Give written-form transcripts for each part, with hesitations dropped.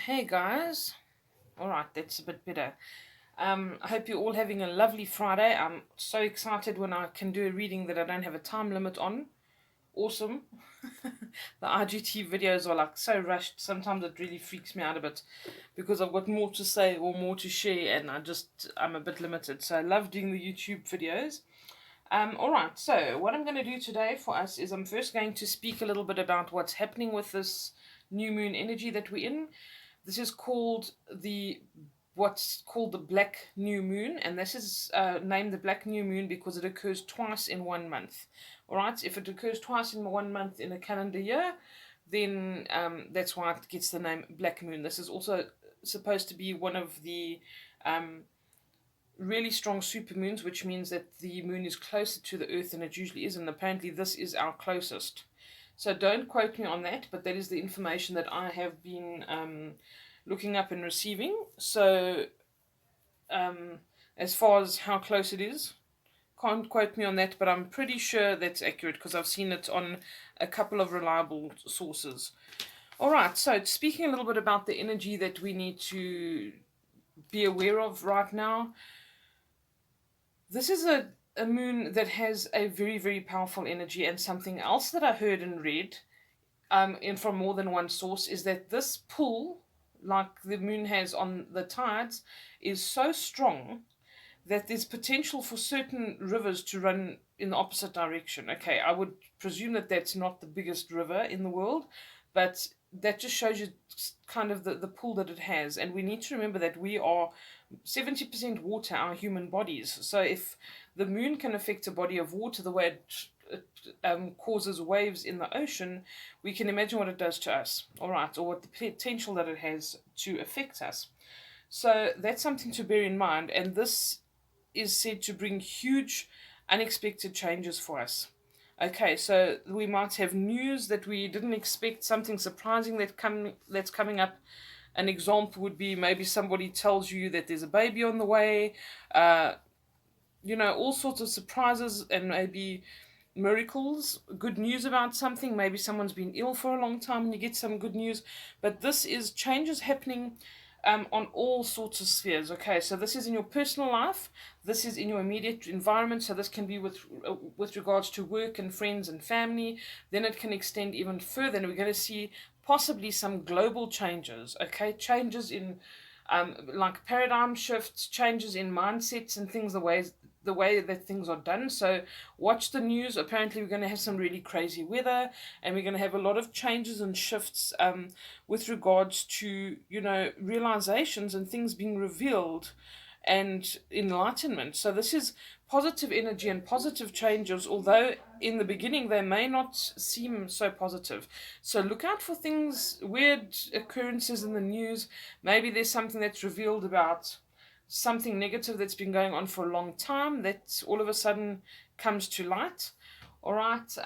Hey guys. Alright, that's a bit better. I hope you're all having a lovely Friday. I'm so excited when I can do a reading that I don't have a time limit on. Awesome. The IGT videos are like so rushed. Sometimes it really freaks me out a bit because I've got more to say or more to share and I'm a bit limited. So I love doing the YouTube videos. Alright, so what I'm going to do today for us is I'm first going to speak a little bit about what's happening with this new moon energy that we're in. This is called what's called the black new moon, and this is named the black new moon because it occurs twice in 1 month. All right, if it occurs twice in 1 month in a calendar year, then that's why it gets the name black moon. This is also supposed to be one of the really strong supermoons, which means that the moon is closer to the earth than it usually is, and apparently this is our closest. So don't quote me on that, but that is the information that I have been looking up and receiving. So um, as far as how close it is, can't quote me on that, but I'm pretty sure that's accurate because I've seen it on a couple of reliable sources. All right, so speaking a little bit about the energy that we need to be aware of right now, this is a moon that has a very, very powerful energy, and something else that I heard and read and from more than one source is that this pull, like the moon has on the tides, is so strong that there's potential for certain rivers to run in the opposite direction. Okay, I would presume that that's not the biggest river in the world, but that just shows you kind of the pull that it has. And we need to remember that we are 70% water, our human bodies. So if the moon can affect a body of water the way it causes waves in the ocean, we can imagine what it does to us, all right, or what the potential that it has to affect us. So that's something to bear in mind, and this is said to bring huge, unexpected changes for us. Okay, so we might have news that we didn't expect, something surprising that's coming up. An example would be maybe somebody tells you that there's a baby on the way. Uh, all sorts of surprises and maybe miracles, good news about something. Maybe someone's been ill for a long time and you get some good news. But this is changes happening on all sorts of spheres. Okay, so this is in your personal life, this is in your immediate environment. So this can be with regards to work and friends and family. Then it can extend even further, and we're going to see possibly some global changes. Okay, changes in like paradigm shifts, changes in mindsets and things, the way that things are done. So watch the news. Apparently we're going to have some really crazy weather, and we're going to have a lot of changes and shifts with regards to realizations and things being revealed and enlightenment. So this is positive energy and positive changes, although in the beginning they may not seem so positive. So look out for things, weird occurrences in the news. Maybe there's something that's revealed about something negative that's been going on for a long time that all of a sudden comes to light. All right.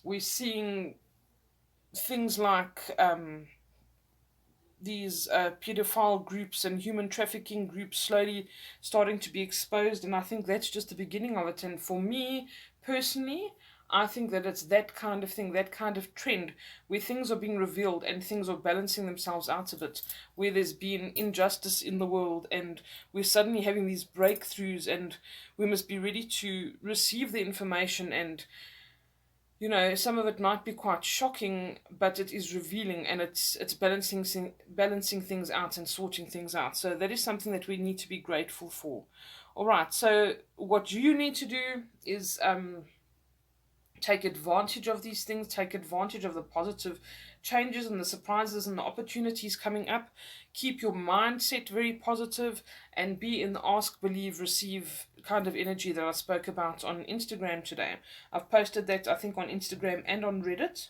We're seeing things like these pedophile groups and human trafficking groups slowly starting to be exposed, and I think that's just the beginning of it. And for me personally, I think that it's that kind of thing, that kind of trend where things are being revealed and things are balancing themselves out of it, where there's been injustice in the world and we're suddenly having these breakthroughs, and we must be ready to receive the information. And some of it might be quite shocking, but it is revealing, and it's balancing things out and sorting things out. So that is something that we need to be grateful for. All right. So what you need to do is take advantage of these things, take advantage of the positive changes and the surprises and the opportunities coming up. Keep your mindset very positive and be in the ask, believe, receive kind of energy that I spoke about on Instagram today. I've posted that, I think, on Instagram and on Reddit.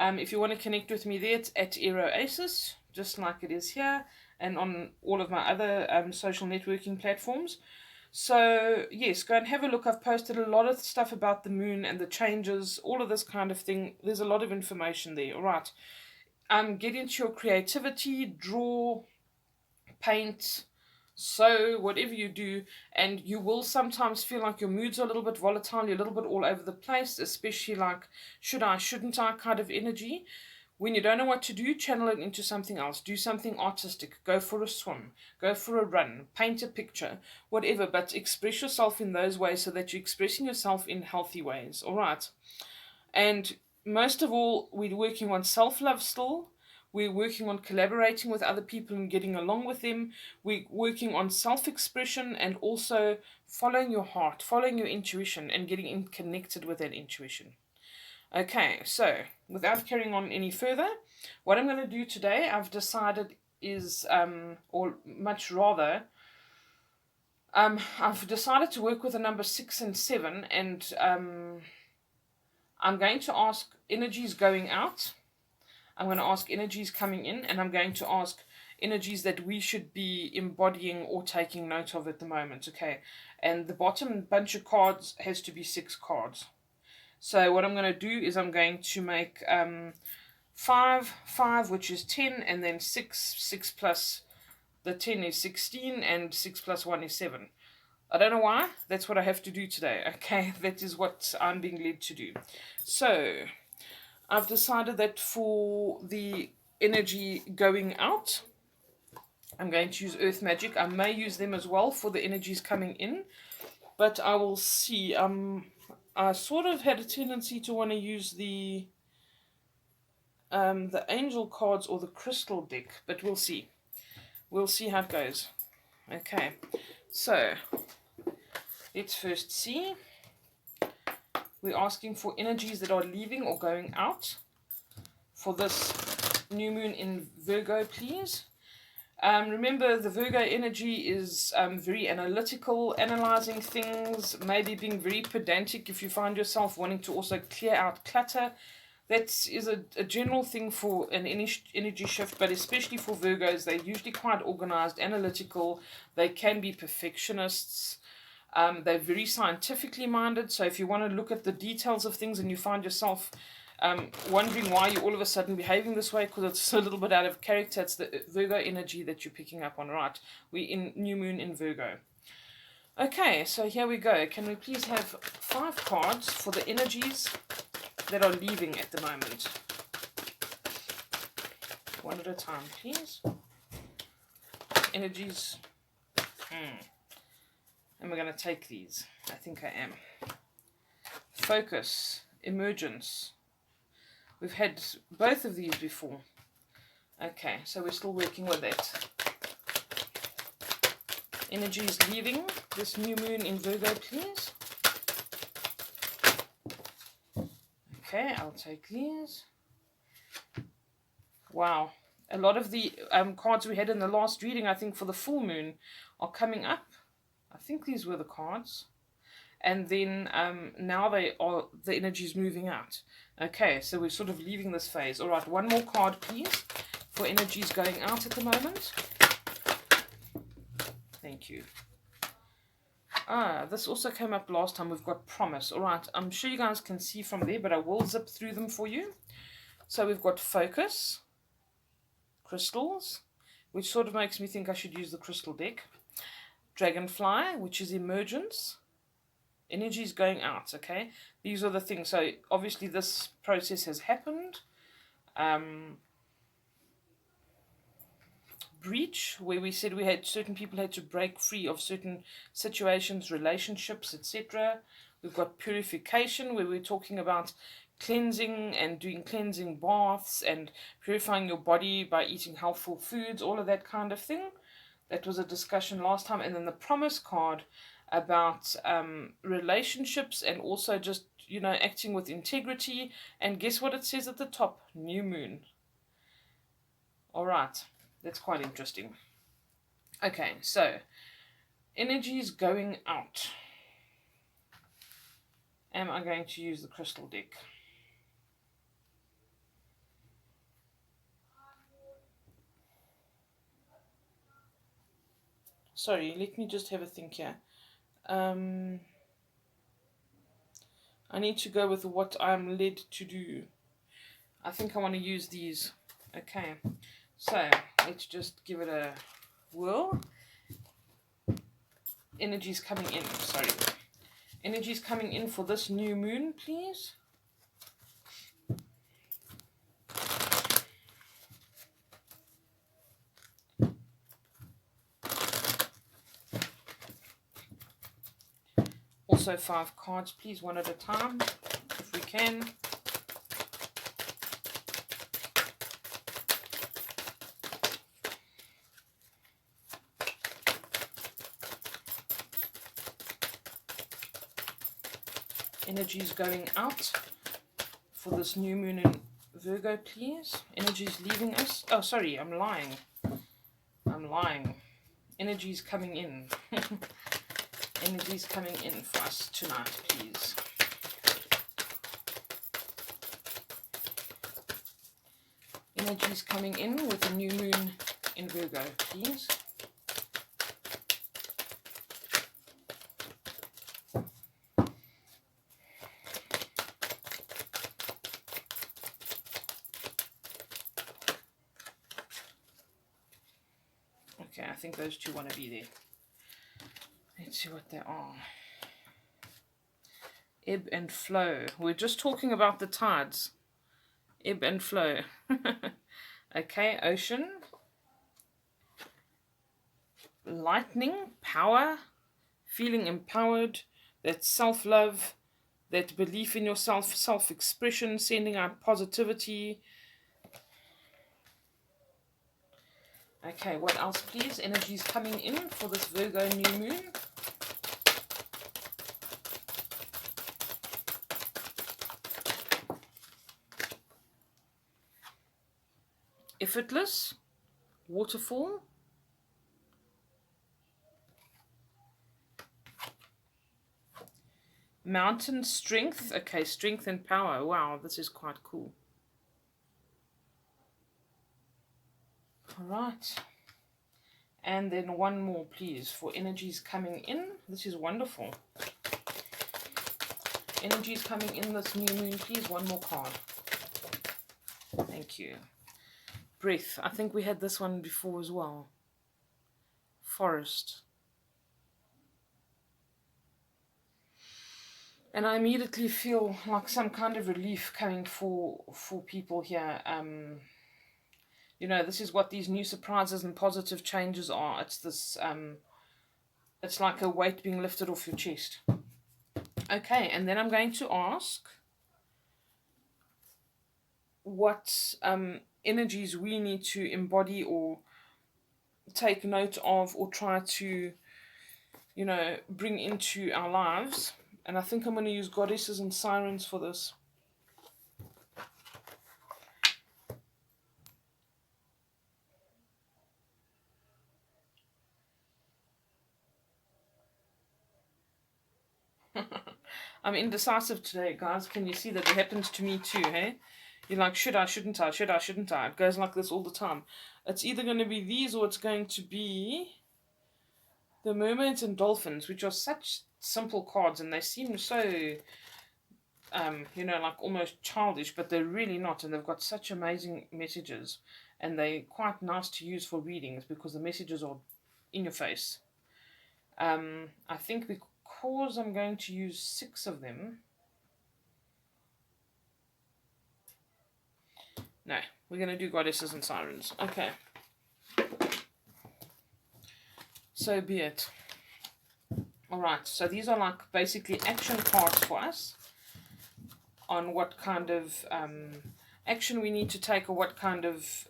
If you want to connect with me there, it's at AeroAsis, just like it is here, and on all of my other social networking platforms. So, yes, go and have a look. I've posted a lot of stuff about the moon and the changes, all of this kind of thing. There's a lot of information there. All right. Get into your creativity, draw, paint, sew, whatever you do, and you will sometimes feel like your moods are a little bit volatile, you're a little bit all over the place, especially like should I, shouldn't I kind of energy. When you don't know what to do, channel it into something else. Do something artistic. Go for a swim. Go for a run. Paint a picture. Whatever. But express yourself in those ways so that you're expressing yourself in healthy ways. All right. And most of all, we're working on self-love still. We're working on collaborating with other people and getting along with them. We're working on self-expression and also following your heart, following your intuition and getting connected with that intuition. Okay, so without carrying on any further, what I'm going to do today, I've decided is, or much rather, I've decided to work with the number 6 and 7, and I'm going to ask energies going out, I'm going to ask energies coming in, and I'm going to ask energies that we should be embodying or taking note of at the moment, okay? And the bottom bunch of cards has to be 6 cards. So what I'm going to do is I'm going to make 5, which is 10, and then 6 plus the 10 is 16, and 6 plus 1 is 7. I don't know why, that's what I have to do today, okay? That is what I'm being led to do. So, I've decided that for the energy going out, I'm going to use Earth Magic. I may use them as well for the energies coming in, but I will see. I sort of had a tendency to want to use the angel cards or the crystal deck, but we'll see. We'll see how it goes. Okay, so let's first see. We're asking for energies that are leaving or going out for this new moon in Virgo, please. Remember, the Virgo energy is very analytical, analyzing things, maybe being very pedantic if you find yourself wanting to also clear out clutter. That is a general thing for an energy shift, but especially for Virgos, they're usually quite organized, analytical, they can be perfectionists. They're very scientifically minded, so if you want to look at the details of things and you find yourself wondering why you're all of a sudden behaving this way because it's a little bit out of character, it's the Virgo energy that you're picking up on, right? We're in new moon in Virgo. Okay, so here we go. Can we please have 5 cards for the energies that are leaving at the moment? One at a time, please. Energies. And we're going to take these. I think I am. Focus. Emergence. We've had both of these before. Okay, so we're still working with that. Energies leaving this new moon in Virgo, please. Okay, I'll take these. Wow. A lot of the cards we had in the last reading, I think for the full moon, are coming up. I think these were the cards. And then now the energy is moving out. Okay, so we're sort of leaving this phase. All right, one more card, please, for energies going out at the moment. Thank you. This also came up last time. We've got promise. All right, I'm sure you guys can see from there, but I will zip through them for you. So we've got focus, crystals, which sort of makes me think I should use the crystal deck. Dragonfly, which is emergence. Energy is going out, okay? These are the things. So obviously this process has happened. Breach, where we said we had certain people had to break free of certain situations, relationships, etc. We've got purification, where we're talking about cleansing and doing cleansing baths and purifying your body by eating healthful foods, all of that kind of thing. That was a discussion last time. And then the promise card about relationships and also just, you know, acting with integrity. And guess what it says at the top? New moon. All right. That's quite interesting. Okay, so energy is going out. Am I going to use the crystal deck? Sorry, let me just have a think here. I need to go with what I'm led to do. I think I want to use these. Okay, so let's just give it a whirl. Energy's coming in, sorry. Energy's coming in for this new moon, please. Also 5 cards, please, one at a time, if we can. Energies going out for this new moon in Virgo, please. Energies leaving us. Oh, sorry, I'm lying. Energies coming in. Energies coming in for us tonight, please. Energies coming in with the new moon in Virgo, please. Okay, I think those two want to be there. Let's see what they are. Ebb and flow. We're just talking about the tides. Ebb and flow. Okay, ocean. Lightning, power, feeling empowered, that self-love, that belief in yourself, self-expression, sending out positivity. Okay, what else, please? Energies coming in for this Virgo new moon. Effortless, waterfall, mountain, strength. Okay, strength and power. Wow, this is quite cool. All right. And then one more, please, for energies coming in. This is wonderful. Energies coming in this new moon, please. One more card. Thank you. Breath. I think we had this one before as well. Forest. And I immediately feel like some kind of relief coming for people here. You know, this is what these new surprises and positive changes are. It's this, it's like a weight being lifted off your chest. Okay, and then I'm going to ask what energies we need to embody or take note of or try to, you know, bring into our lives. And I think I'm going to use goddesses and sirens for this. I'm indecisive today, guys. Can you see that it happens to me too, hey? You're like, should I, shouldn't I, should I, shouldn't I? It goes like this all the time. It's either going to be these or it's going to be the mermaids and dolphins, which are such simple cards and they seem so, you know, like almost childish, but they're really not. And they've got such amazing messages and they're quite nice to use for readings because the messages are in your face. I think because I'm going to use 6 of them. No, we're going to do goddesses and sirens. Okay. So be it. Alright, so these are like basically action cards for us on what kind of action we need to take or what kind of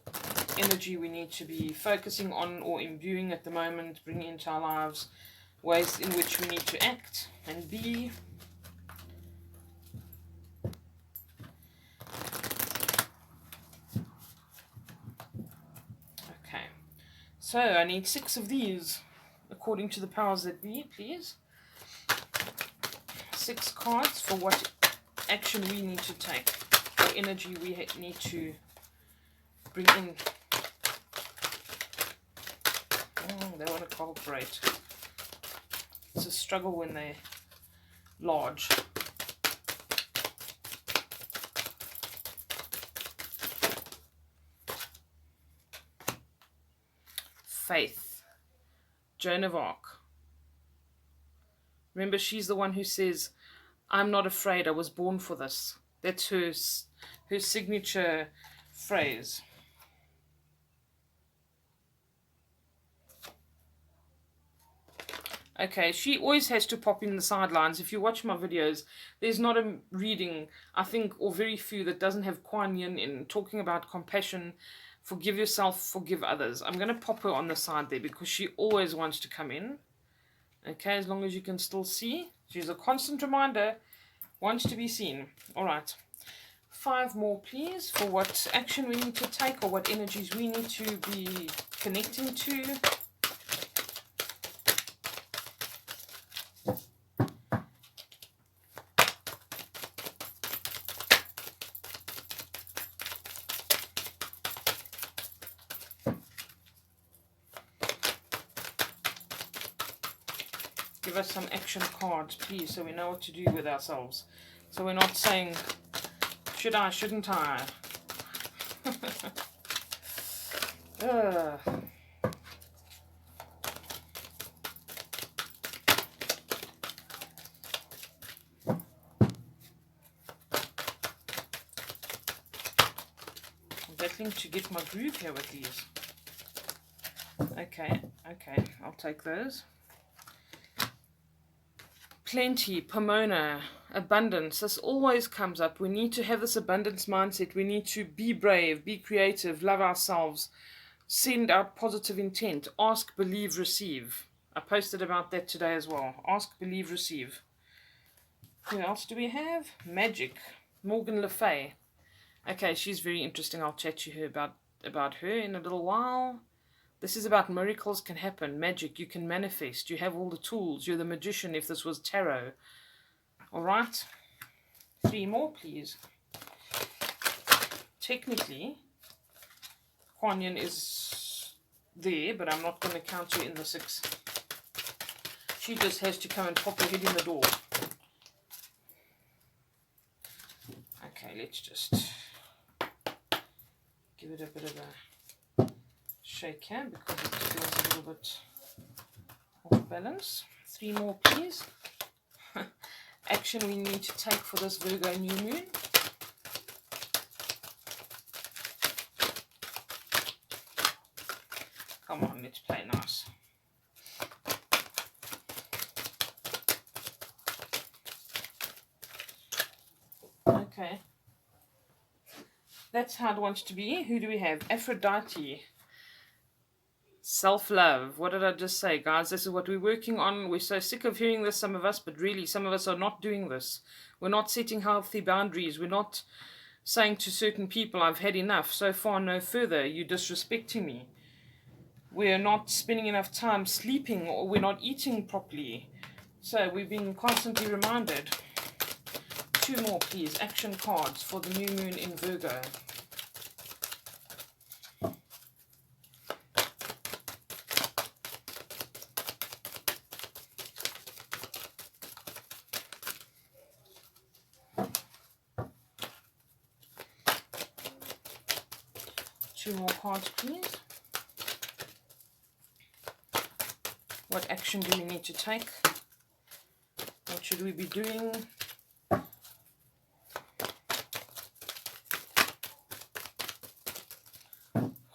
energy we need to be focusing on or imbuing at the moment, bringing into our lives, ways in which we need to act and be. Okay, so I need 6 of these according to the powers that be, please. 6 cards for what action we need to take, what energy we need to bring in. They want to cooperate. It's a struggle when they're large. Faith. Joan of Arc. Remember, she's the one who says, I'm not afraid, I was born for this. That's her signature phrase. Okay, she always has to pop in the sidelines. If you watch my videos, there's not a reading, I think, or very few that doesn't have Kuan Yin in, talking about compassion, forgive yourself, forgive others. I'm going to pop her on the side there because she always wants to come in. Okay, as long as you can still see. She's a constant reminder, wants to be seen. All right. 5 more, please, for what action we need to take or what energies we need to be connecting to. Give us some action cards, please, so we know what to do with ourselves. So we're not saying, should I, shouldn't I? I'm battling to get my groove here with these. Okay, I'll take those. Plenty, Pomona, abundance, this always comes up. We need to have this abundance mindset. We need to be brave, be creative, love ourselves, send out positive intent, ask, believe, receive. I posted about that today as well. Ask, believe, receive. Who else do we have? Magic, Morgan Le Fay. Okay, she's very interesting. I'll chat to her about her in a little while. This is about miracles can happen, magic, you can manifest, you have all the tools, you're the magician if this was tarot. Alright, 3 more please. Technically, Kuan Yin is there, but I'm not going to count her in the 6. She just has to come and pop her head in the door. Okay, let's just give it a bit of a shake here because it feels a little bit off balance. 3 more please. Action we need to take for this Virgo new moon. Come on, let's play nice. Okay. That's how it wants to be. Who do we have? Aphrodite. Self-love. What did I just say, guys? This is what we're working on. We're so sick of hearing this, some of us, but really, some of us are not doing this. We're not setting healthy boundaries. We're not saying to certain people, I've had enough. So far, no further. You're disrespecting me. We're not spending enough time sleeping, or we're not eating properly. So we're being constantly reminded. 2 more, please. Action cards for the new moon in Virgo. Two more cards, please. What action do we need to take? What should we be doing?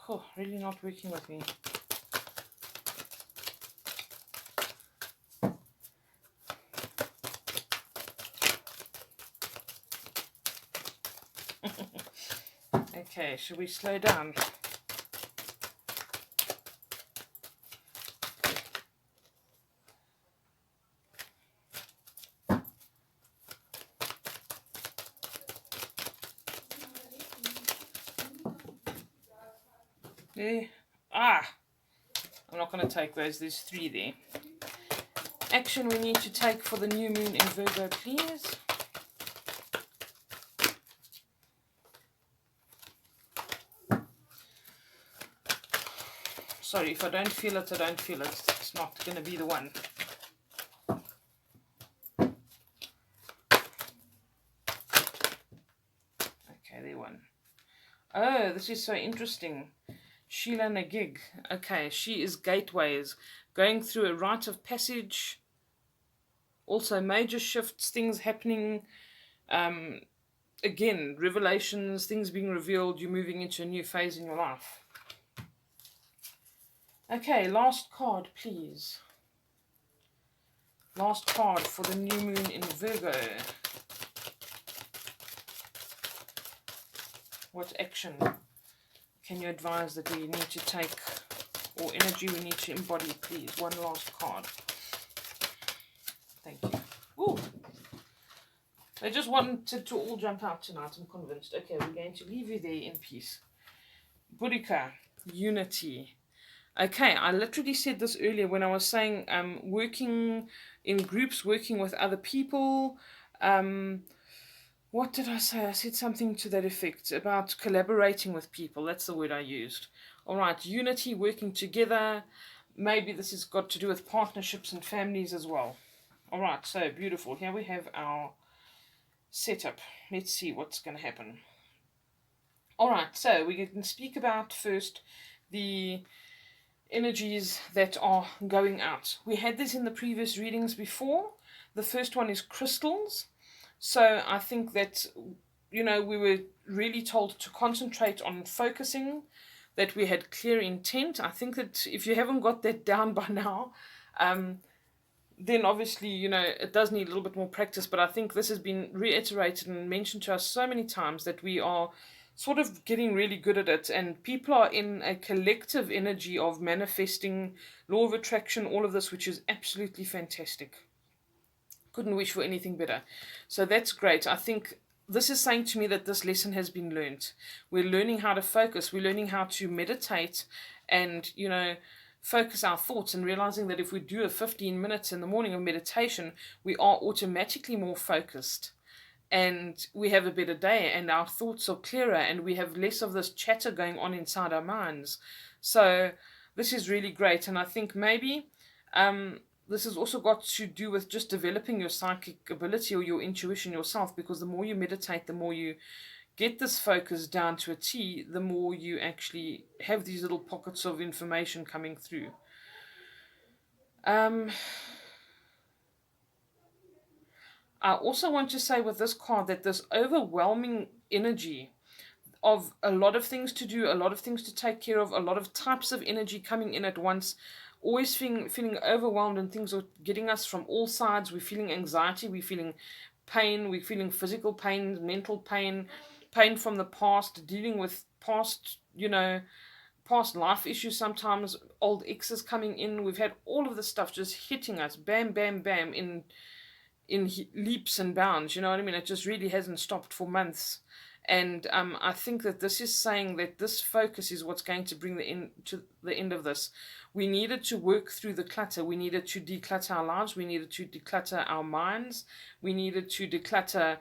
Oh, really not working with me. Okay, should we slow down? I'm not going to take those. There's 3 there. Action we need to take for the new moon in Virgo, please. Sorry, if I don't feel it, I don't feel it. It's not going to be the one. Okay, there one. Oh, this is so interesting. Sheila Nagig. Okay, she is gateways. Going through a rite of passage. Also major shifts, things happening. Again, revelations, things being revealed. You're moving into a new phase in your life. Okay, last card, please. Last card for the new moon in Virgo. What action can you advise that we need to take, or energy we need to embody, please? One last card. Thank you. Ooh. They just wanted to all jump out tonight, I'm convinced. Okay, we're going to leave you there in peace. Buddhika, unity. Okay, I literally said this earlier when I was saying working in groups, working with other people. What did I say? I said something to that effect about collaborating with people. That's the word I used. All right, unity, working together. Maybe this has got to do with partnerships and families as well. All right, so beautiful. Here we have our setup. Let's see what's going to happen. All right, so we can speak about first the energies that are going out. We had this in the previous readings before. The first one is crystals. So I think that, we were really told to concentrate on focusing, that we had clear intent. I think that if you haven't got that down by now, then obviously, it does need a little bit more practice. But I think this has been reiterated and mentioned to us so many times that we are sort of getting really good at it. And people are in a collective energy of manifesting, law of attraction, all of this, which is absolutely fantastic. Couldn't wish for anything better. So that's great. I think this is saying to me that this lesson has been learned. We're learning how to focus. We're learning how to meditate and, focus our thoughts, and realizing that if we do a 15 minutes in the morning of meditation, we are automatically more focused and we have a better day and our thoughts are clearer and we have less of this chatter going on inside our minds. So this is really great. And I think maybe this has also got to do with just developing your psychic ability or your intuition yourself, because the more you meditate, the more you get this focus down to a T, the more you actually have these little pockets of information coming through. I also want to say with this card that this overwhelming energy of a lot of things to do, a lot of things to take care of, a lot of types of energy coming in at once, always feeling overwhelmed, and things are getting us from all sides. We're feeling anxiety, we're feeling pain, we're feeling physical pain, mental pain, pain from the past, dealing with past life issues, sometimes old exes coming in. We've had all of this stuff just hitting us, bam, bam, bam, in leaps and bounds. You know what I mean? It just really hasn't stopped for months. And I think that this is saying that this focus is what's going to bring to the end of this. We needed to work through the clutter. We needed to declutter our lives. We needed to declutter our minds. We needed to declutter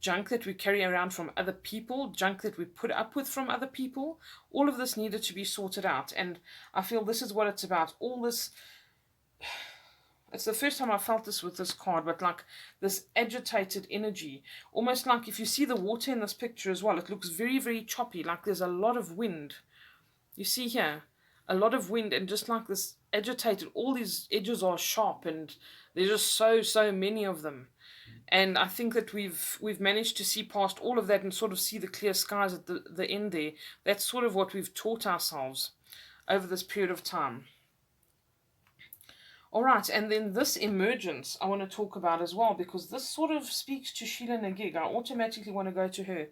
junk that we carry around from other people, junk that we put up with from other people. All of this needed to be sorted out. And I feel this is what it's about. All this... It's the first time I felt this with this card, but like this agitated energy. Almost like if you see the water in this picture as well, it looks very, very choppy, like there's a lot of wind. You see here, a lot of wind, and just like this agitated, all these edges are sharp, and there's just so many of them. And I think that we've managed to see past all of that and sort of see the clear skies at the end there. That's sort of what we've taught ourselves over this period of time. All right, and then this emergence I want to talk about as well, because this sort of speaks to Sheila Nagig. I automatically want to go to her.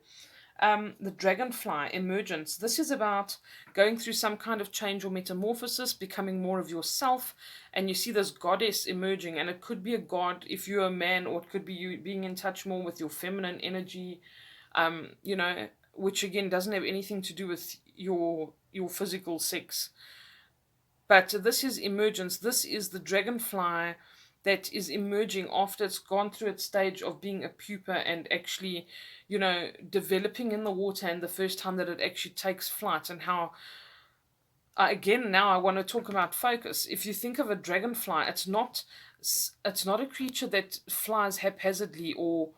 The dragonfly emergence. This is about going through some kind of change or metamorphosis, becoming more of yourself, and you see this goddess emerging, and it could be a god if you're a man, or it could be you being in touch more with your feminine energy, which again doesn't have anything to do with your physical sex. But this is emergence. This is the dragonfly that is emerging after it's gone through its stage of being a pupa and actually, developing in the water, and the first time that it actually takes flight. And how, again, now I want to talk about focus. If you think of a dragonfly, it's not a creature that flies haphazardly or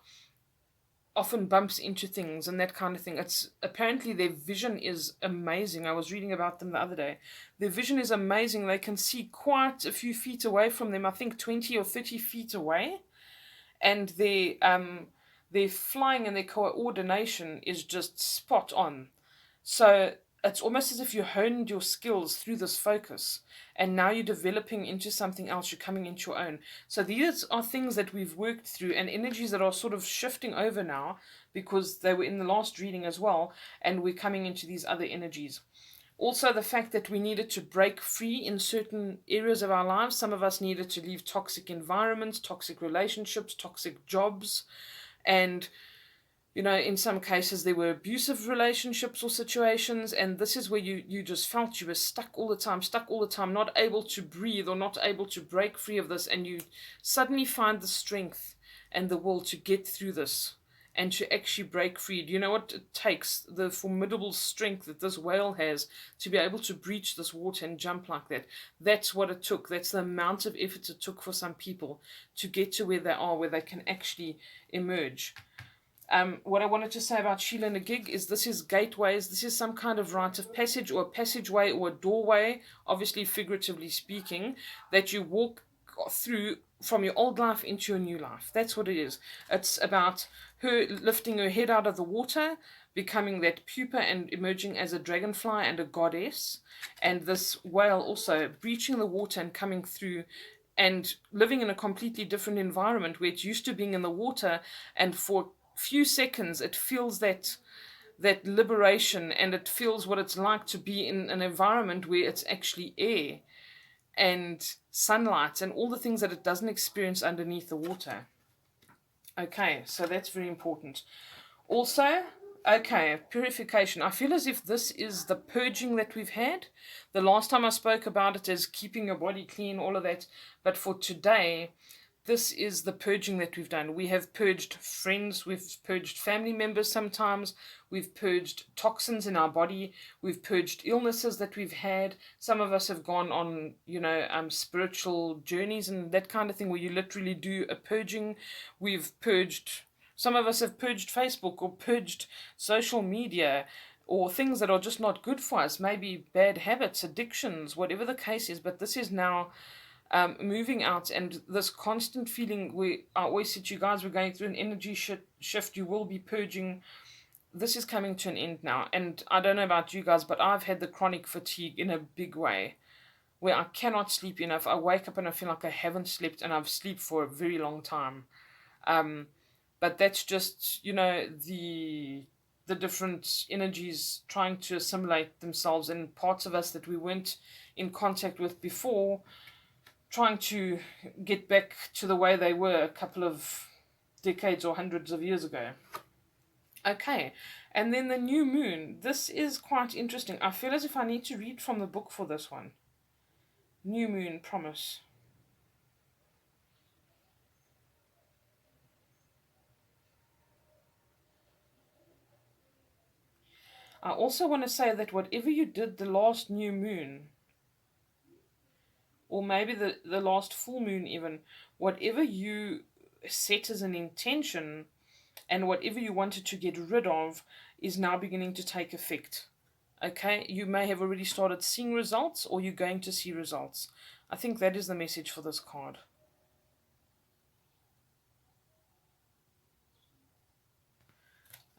often bumps into things and that kind of thing. It's apparently their vision is amazing. I was reading about them the other day. Their vision is amazing. They can see quite a few feet away from them, I think 20 or 30 feet away. And their flying and their coordination is just spot on. So it's almost as if you honed your skills through this focus, and now you're developing into something else, you're coming into your own. So these are things that we've worked through, and energies that are sort of shifting over now because they were in the last reading as well, and we're coming into these other energies. Also, the fact that we needed to break free in certain areas of our lives. Some of us needed to leave toxic environments, toxic relationships, toxic jobs, and in some cases there were abusive relationships or situations, and this is where you just felt you were stuck all the time, not able to breathe or not able to break free of this, and you suddenly find the strength and the will to get through this and to actually break free. Do you know what it takes? The formidable strength that this whale has to be able to breach this water and jump like that. That's what it took. That's the amount of effort it took for some people to get to where they are, where they can actually emerge. What I wanted to say about Sheila Nagig is this is gateways. This is some kind of rite of passage or a passageway or a doorway, obviously figuratively speaking, that you walk through from your old life into your new life. That's what it is. It's about her lifting her head out of the water, becoming that pupa and emerging as a dragonfly and a goddess. And this whale also breaching the water and coming through and living in a completely different environment where it's used to being in the water, and for few seconds it feels that liberation, and it feels what it's like to be in an environment where it's actually air and sunlight and all the things that it doesn't experience underneath the water. Okay, so that's very important. Also, okay, purification. I feel as if this is the purging that we've had. The last time I spoke about it as keeping your body clean, all of that. But for today, this is the purging that we've done. We have purged friends, we've purged family members sometimes, we've purged toxins in our body, we've purged illnesses that we've had. Some of us have gone on, spiritual journeys and that kind of thing where you literally do a purging. We've purged, some of us have purged Facebook or purged social media or things that are just not good for us, maybe bad habits, addictions, whatever the case is. But this is now moving out, and this constant feeling I always said to you guys, we're going through an energy shift. You will be purging. This is coming to an end now, and I don't know about you guys, but I've had the chronic fatigue in a big way where I cannot sleep enough. I wake up and I feel like I haven't slept, and I've slept for a very long time. But that's just the different energies trying to assimilate themselves, and parts of us that we weren't in contact with before trying to get back to the way they were a couple of decades or hundreds of years ago. Okay, and then the new moon. This is quite interesting. I feel as if I need to read from the book for this one. New moon, promise. I also want to say that whatever you did the last new moon, or maybe the last full moon even, whatever you set as an intention and whatever you wanted to get rid of is now beginning to take effect. Okay, you may have already started seeing results, or you're going to see results. I think that is the message for this card.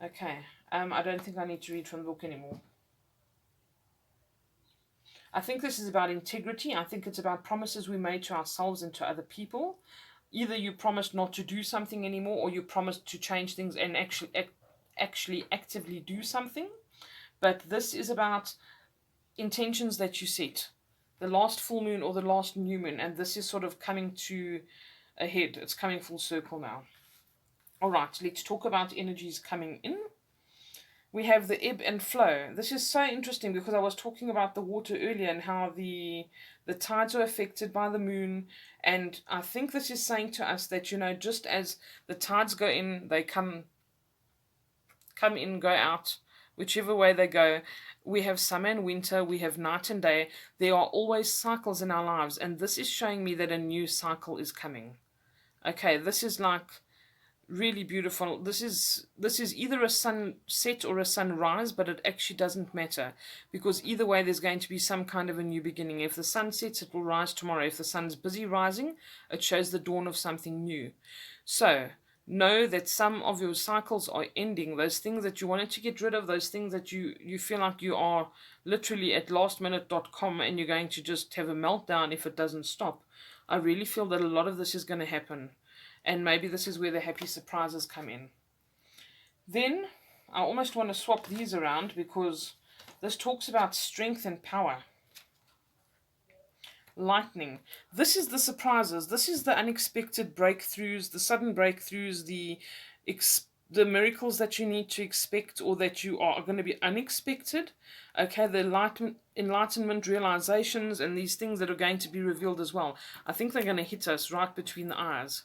Okay, I don't think I need to read from the book anymore. I think this is about integrity. I think it's about promises we made to ourselves and to other people. Either you promised not to do something anymore, or you promised to change things and actually actively do something. But this is about intentions that you set. The last full moon or the last new moon. And this is sort of coming to a head. It's coming full circle now. All right, let's talk about energies coming in. We have the ebb and flow. This is so interesting because I was talking about the water earlier and how the tides are affected by the moon. And I think this is saying to us that, just as the tides go in, they come in, go out, whichever way they go. We have summer and winter, we have night and day. There are always cycles in our lives, and this is showing me that a new cycle is coming. Okay, this is like really beautiful. This is either a sunset or a sunrise, but it actually doesn't matter, because either way there's going to be some kind of a new beginning. If the sun sets, it will rise tomorrow. If the sun's busy rising, it shows the dawn of something new. So Know that some of your cycles are ending. Those things that you wanted to get rid of, those things that you feel like you are literally at lastminute.com and you're going to just have a meltdown if it doesn't stop. I really feel that a lot of this is going to happen. And maybe this is where the happy surprises come in. Then I almost want to swap these around because this talks about strength and power. Lightning. This is the surprises. This is the unexpected breakthroughs, the sudden breakthroughs, the miracles that you need to expect or that you are going to be unexpected. Okay, the enlightenment realizations and these things that are going to be revealed as well. I think they're going to hit us right between the eyes.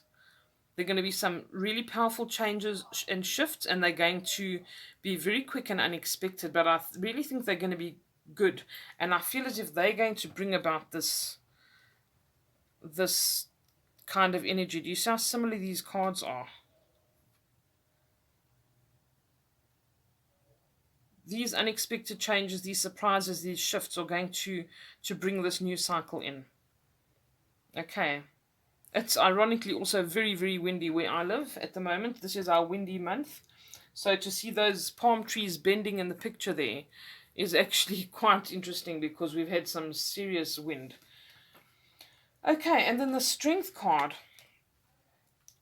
They're going to be some really powerful changes and shifts, and they're going to be very quick and unexpected. But I really think they're going to be good, and I feel as if they're going to bring about this kind of energy. Do you see how similar these cards are? These unexpected changes, these surprises, these shifts are going to bring this new cycle in. Okay. It's ironically also very, very windy where I live at the moment. This is our windy month. So to see those palm trees bending in the picture there is actually quite interesting because we've had some serious wind. Okay, and then the strength card.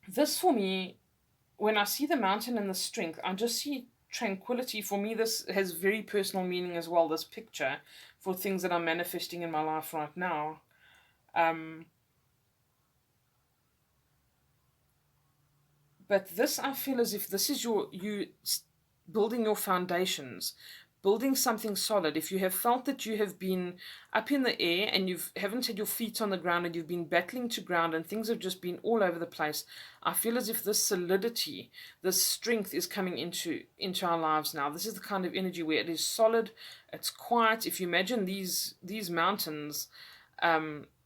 This for me, when I see the mountain and the strength, I just see tranquility. For me, this has very personal meaning as well, this picture, for things that I'm manifesting in my life right now. But this, I feel as if this is you building your foundations, building something solid. If you have felt that you have been up in the air and you haven't had your feet on the ground and you've been battling to ground and things have just been all over the place, I feel as if this solidity, this strength is coming into our lives now. This is the kind of energy where it is solid, it's quiet. If you imagine these mountains,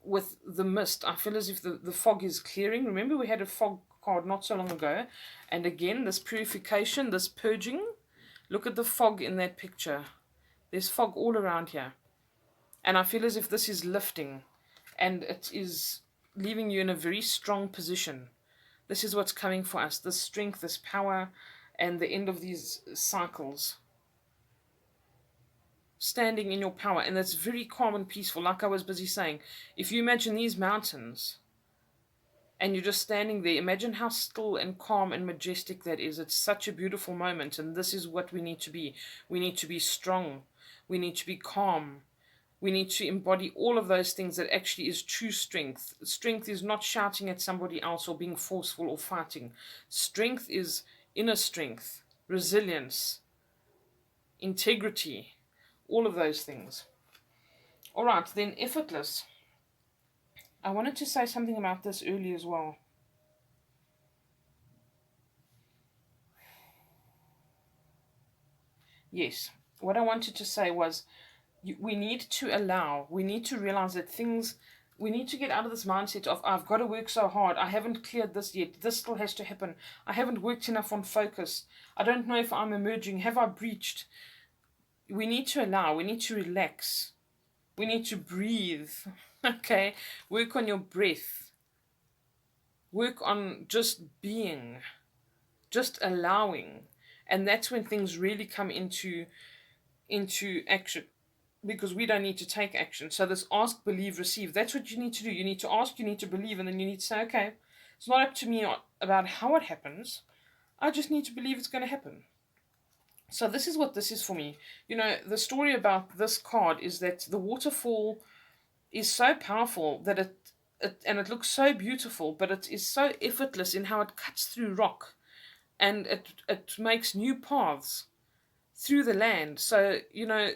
with the mist, I feel as if the fog is clearing. Remember, we had a fog card not so long ago, and again, this purification, this purging. Look at the fog in that picture. There's fog all around here, and I feel as if this is lifting, and it is leaving you in a very strong position. This is what's coming for us, this strength, this power, and the end of these cycles. Standing in your power, and that's very calm and peaceful. Like I was busy saying, if you imagine these mountains and you're just standing there, imagine how still and calm and majestic that is. It's such a beautiful moment, and this is what we need to be. We need to be strong, we need to be calm, we need to embody all of those things that actually is true strength. Strength is not shouting at somebody else or being forceful or fighting. Strength is inner strength, resilience, integrity, all of those things. All right, then effortless. I wanted to say something about this earlier as well. Yes, what I wanted to say was we need to realize that things, we need to get out of this mindset of, I've got to work so hard, I haven't cleared this yet, this still has to happen, I haven't worked enough on focus, I don't know if I'm emerging, have I breached? We need to allow, we need to relax, we need to breathe. Okay, work on your breath, work on just being, just allowing, and that's when things really come into action, because we don't need to take action. So this ask, believe, receive, that's what you need to do. You need to ask, you need to believe, and then you need to say, okay, it's not up to me about how it happens, I just need to believe it's going to happen. So this is what this is for me. You know, the story about this card is that the waterfall is so powerful that it looks so beautiful, but it is so effortless in how it cuts through rock, and it makes new paths through the land. So, you know,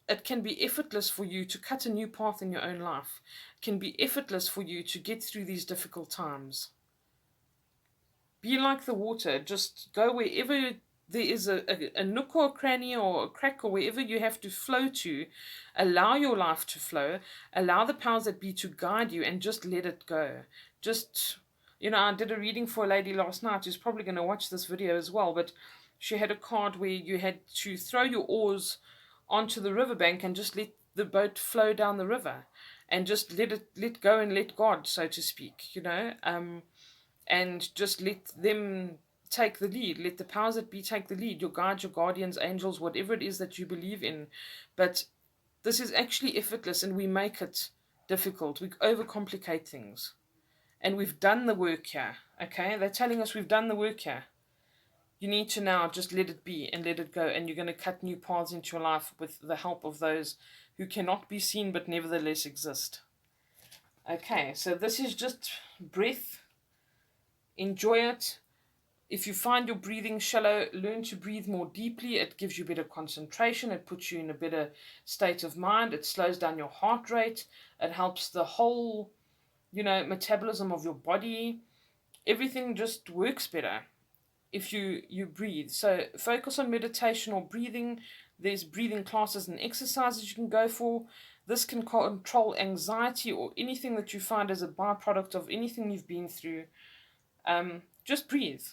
it can be effortless for you to cut a new path in your own life. It can be effortless for you to get through these difficult times. Be like the water. Just go wherever there is a nook or a cranny or a crack or wherever you have to flow to. Allow your life to flow. Allow the powers that be to guide you, and just let it go. Just, you know, I did a reading for a lady last night who's probably going to watch this video as well, but she had a card where you had to throw your oars onto the riverbank and just let the boat flow down the river, and just let go and let God, so to speak, you know. and just let them take the lead. Let the powers that be take the lead, your guides, your guardians, angels, whatever it is that you believe in. But this is actually effortless, and we make it difficult. We overcomplicate things. And we've done the work here. Okay? They're telling us we've done the work here. You need to now just let it be and let it go, and you're going to cut new paths into your life with the help of those who cannot be seen but nevertheless exist. Okay, so this is just breath. Enjoy it. If you find your breathing shallow, learn to breathe more deeply. It gives you better concentration. It puts you in a better state of mind. It slows down your heart rate. It helps the whole, metabolism of your body. Everything just works better if you breathe. So focus on meditation or breathing. There's breathing classes and exercises you can go for. This can control anxiety or anything that you find as a byproduct of anything you've been through. Just breathe.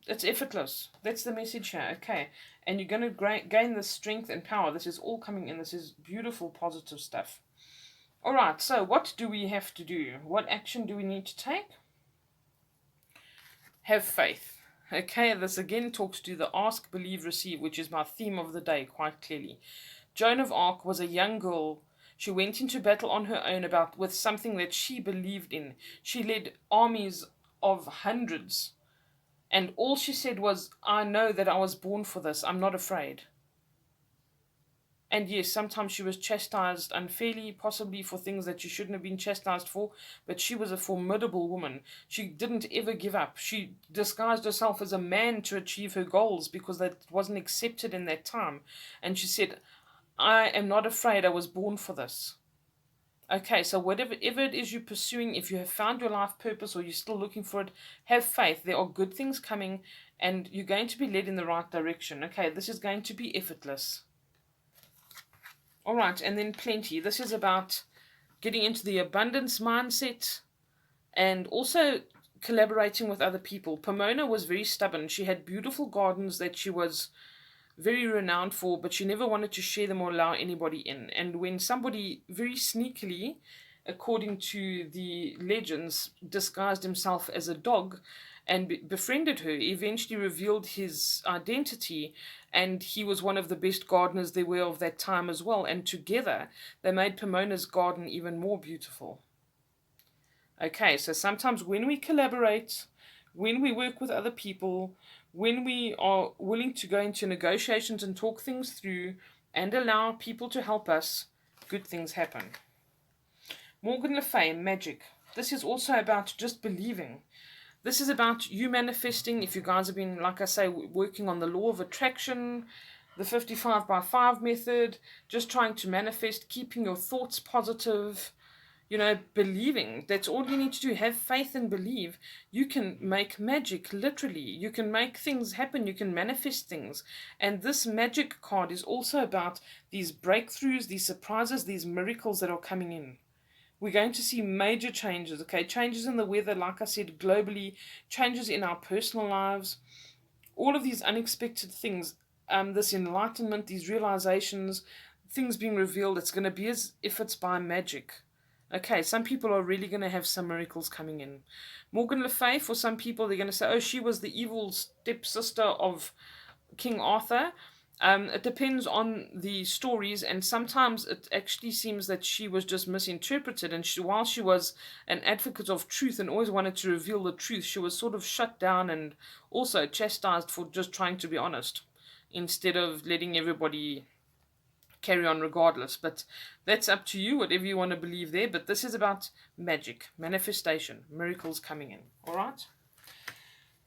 It's effortless. That's the message here. Okay. And you're going to gain the strength and power. This is all coming in. This is beautiful, positive stuff. All right. So what do we have to do? What action do we need to take? Have faith. Okay. This again talks to the ask, believe, receive, which is my theme of the day quite clearly. Joan of Arc was a young girl. She went into battle on her own with something that she believed in. She led armies of hundreds. And all she said was, I know that I was born for this. I'm not afraid. And yes, sometimes she was chastised unfairly, possibly for things that she shouldn't have been chastised for. But she was a formidable woman. She didn't ever give up. She disguised herself as a man to achieve her goals because that wasn't accepted in that time. And she said, I am not afraid. I was born for this. Okay, so whatever it is you're pursuing, if you have found your life purpose or you're still looking for it, have faith. There are good things coming and you're going to be led in the right direction. Okay, this is going to be effortless. All right, and then plenty. This is about getting into the abundance mindset and also collaborating with other people. Pomona was very stubborn. She had beautiful gardens that she was very renowned for, but she never wanted to share them or allow anybody in. And when somebody very sneakily, according to the legends, disguised himself as a dog and befriended her, eventually revealed his identity, and he was one of the best gardeners there were of that time as well. And together they made Pomona's garden even more beautiful. Okay, so sometimes when we collaborate, when we work with other people, when we are willing to go into negotiations and talk things through and allow people to help us, good things happen. Morgan Le Fay, magic. This is also about just believing. This is about you manifesting. If you guys have been, like I say, working on the law of attraction, the 55 by 5 method, just trying to manifest, keeping your thoughts positive, believing. That's all you need to do. Have faith and believe. You can make magic, literally. You can make things happen. You can manifest things. And this magic card is also about these breakthroughs, these surprises, these miracles that are coming in. We're going to see major changes, okay? Changes in the weather, like I said, globally, changes in our personal lives, all of these unexpected things, this enlightenment, these realizations, things being revealed. It's going to be as if it's by magic. Okay, some people are really going to have some miracles coming in. Morgan Le Fay, for some people, they're going to say, oh, she was the evil stepsister of King Arthur. It depends on the stories, and sometimes it actually seems that she was just misinterpreted, and while she was an advocate of truth and always wanted to reveal the truth, she was sort of shut down and also chastised for just trying to be honest, instead of letting everybody carry on regardless. But that's up to you, whatever you want to believe there. But this is about magic, manifestation, miracles coming in. All right?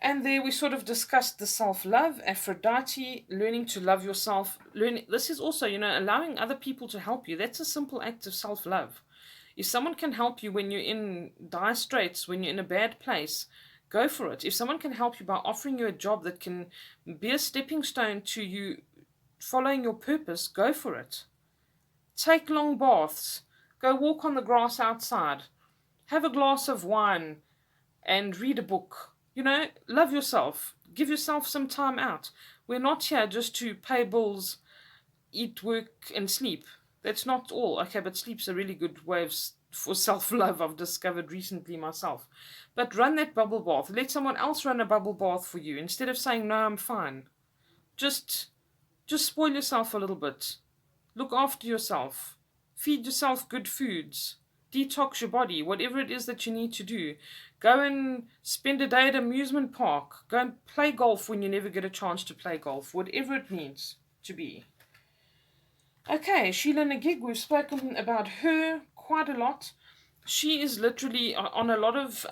And there we sort of discussed the self-love, Aphrodite, learning to love yourself. This is also, allowing other people to help you. That's a simple act of self-love. If someone can help you when you're in dire straits, when you're in a bad place, go for it. If someone can help you by offering you a job that can be a stepping stone to you following your purpose, go for it. Take long baths. Go walk on the grass outside. Have a glass of wine and read a book. Love yourself. Give yourself some time out. We're not here just to pay bills, eat, work, and sleep. That's not all. Okay, but sleep's a really good way of for self-love, I've discovered recently myself. But run that bubble bath. Let someone else run a bubble bath for you instead of saying, no, I'm fine. Just spoil yourself a little bit. Look after yourself. Feed yourself good foods. Detox your body, whatever it is that you need to do. Go and spend a day at an amusement park. Go and play golf when you never get a chance to play golf. Whatever it needs to be. Okay, Sheila Nagig, we've spoken about her quite a lot. She is literally on a lot of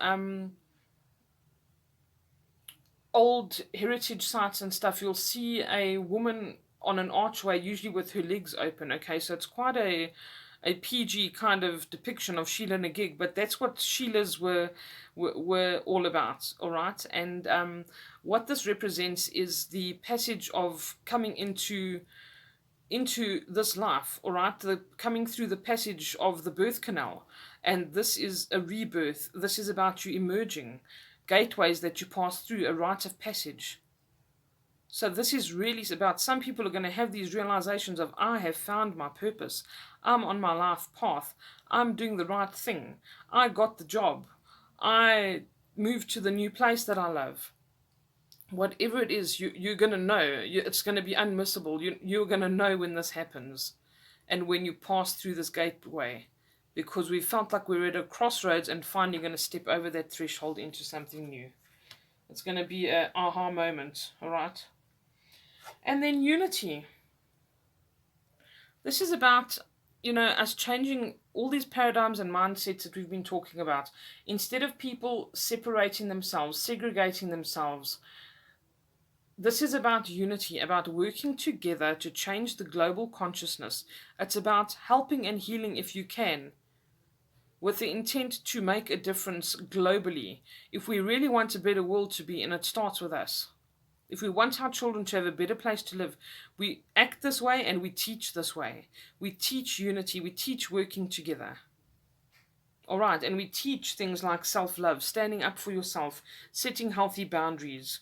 old heritage sites and stuff. You'll see a woman on an archway, usually with her legs open. Okay, so it's quite a PG kind of depiction of Sheila Nagig, but that's what Sheilas were all about. All right, and what this represents is the passage of coming into this life, all right, coming through the passage of the birth canal. And this is a rebirth. This is about you emerging, gateways that you pass through, a rite of passage. So this is really about, some people are going to have these realizations of, I have found my purpose, I'm on my life path, I'm doing the right thing, I got the job, I moved to the new place that I love. Whatever it is, you're going to know. It's going to be unmissable. You're going to know when this happens and when you pass through this gateway, because we felt like we were at a crossroads and finally going to step over that threshold into something new. It's going to be an aha moment, all right? And then unity. This is about, us changing all these paradigms and mindsets that we've been talking about. Instead of people separating themselves, segregating themselves, this is about unity, about working together to change the global consciousness. It's about helping and healing if you can, with the intent to make a difference globally. If we really want a better world to be in, it starts with us. If we want our children to have a better place to live, we act this way and we teach this way. We teach unity, we teach working together. All right, and we teach things like self-love, standing up for yourself, setting healthy boundaries,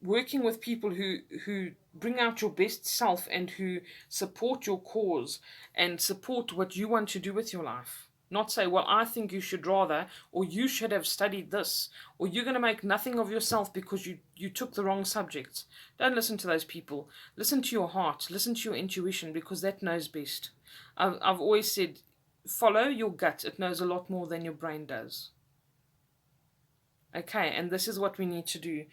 working with people who bring out your best self and who support your cause and support what you want to do with your life. Not say, well, I think you should rather, or you should have studied this, or you're going to make nothing of yourself because you took the wrong subjects. Don't listen to those people. Listen to your heart. Listen to your intuition, because that knows best. I've always said, follow your gut. It knows a lot more than your brain does. Okay, and this is what we need to do.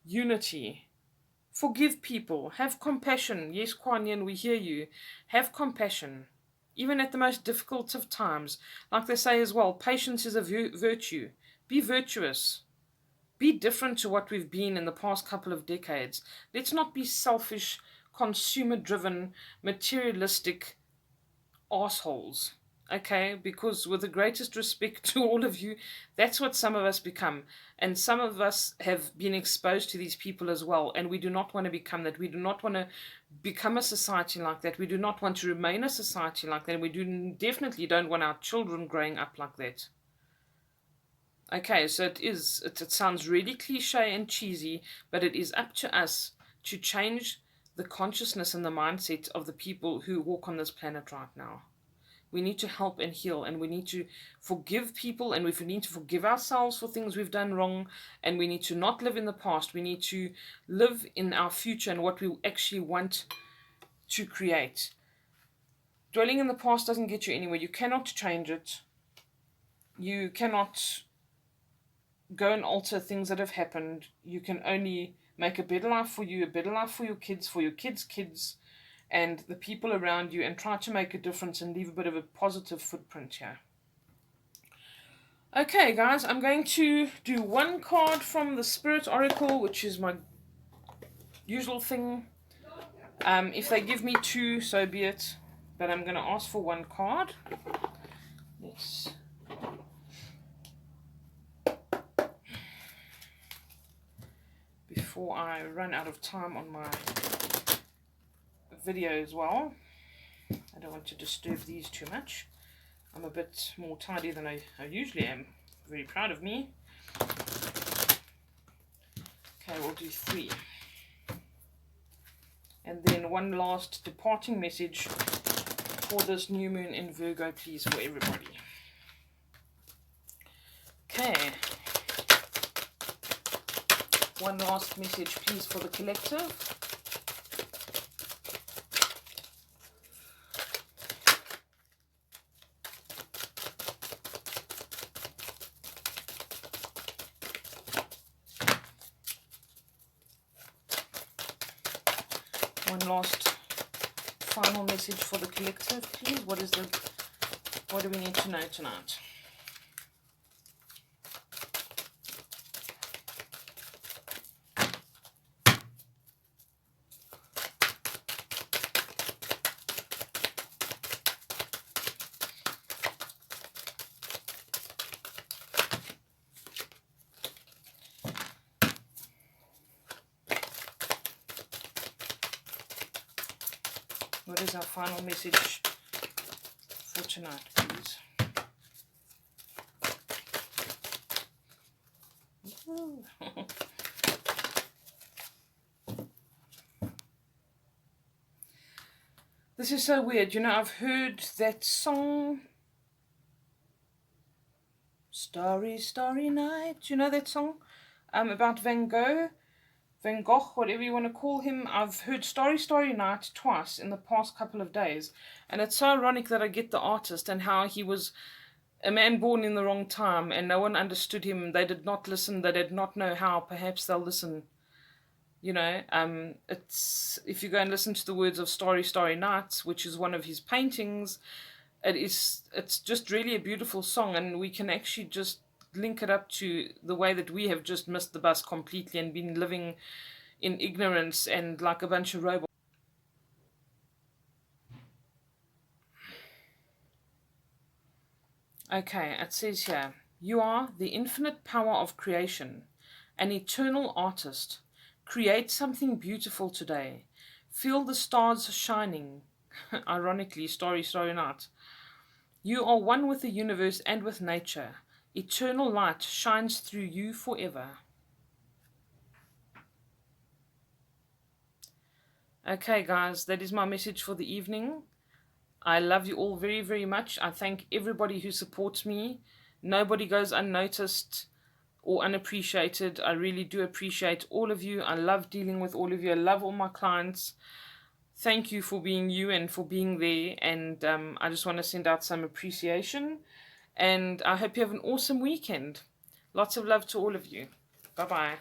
Unity. Forgive people. Have compassion. Yes, Kuan Yin, we hear you. Have compassion. Even at the most difficult of times. Like they say as well, patience is a virtue. Be virtuous. Be different to what we've been in the past couple of decades. Let's not be selfish, consumer-driven, materialistic assholes. Okay, because with the greatest respect to all of you, that's what some of us become. And some of us have been exposed to these people as well. And we do not want to become that. We do not want to become a society like that. We do not want to remain a society like that. We definitely don't want our children growing up like that. Okay, so it sounds really cliche and cheesy, but it is up to us to change the consciousness and the mindset of the people who walk on this planet right now. We need to help and heal, and we need to forgive people, and we need to forgive ourselves for things we've done wrong, and we need to not live in the past. We need to live in our future and what we actually want to create. Dwelling in the past doesn't get you anywhere. You cannot change it. You cannot go and alter things that have happened. You can only make a better life for you, a better life for your kids' kids, and the people around you, and try to make a difference and leave a bit of a positive footprint here. Okay, guys, I'm going to do one card from the Spirit Oracle, which is my usual thing. If they give me two, so be it. But I'm going to ask for one card. Yes. Before I run out of time on my video as well. I don't want to disturb these too much. I'm a bit more tidy than I usually am. Very proud of me. Okay, we'll do 3. And then one last departing message for this new moon in Virgo, please, for everybody. Okay. One last message, please, for the collective. One last final message for the collective, please. What do we need to know tonight? What is our final message for tonight, please? This is so weird. You know, I've heard that song, Starry, Starry Night. You know that song? About Van Gogh, whatever you want to call him. I've heard Starry, Starry Night twice in the past couple of days. And it's so ironic that I get the artist and how he was a man born in the wrong time and no one understood him. They did not listen. They did not know how. Perhaps they'll listen. You know, it's, if you go and listen to the words of Starry, Starry Night, which is one of his paintings, it's just really a beautiful song, and we can actually just link it up to the way that we have just missed the bus completely and been living in ignorance and like a bunch of robots. Okay, it says here, you are the infinite power of creation, an eternal artist. Create something beautiful today. Feel the stars shining. Ironically, Starry, Starry Night. You are one with the universe and with nature. Eternal light shines through you forever. Okay, guys, that is my message for the evening. I love you all very, very much. I thank everybody who supports me. Nobody goes unnoticed or unappreciated. I really do appreciate all of you. I love dealing with all of you. I love all my clients. Thank you for being you and for being there. And I just want to send out some appreciation. And I hope you have an awesome weekend. Lots of love to all of you. Bye-bye.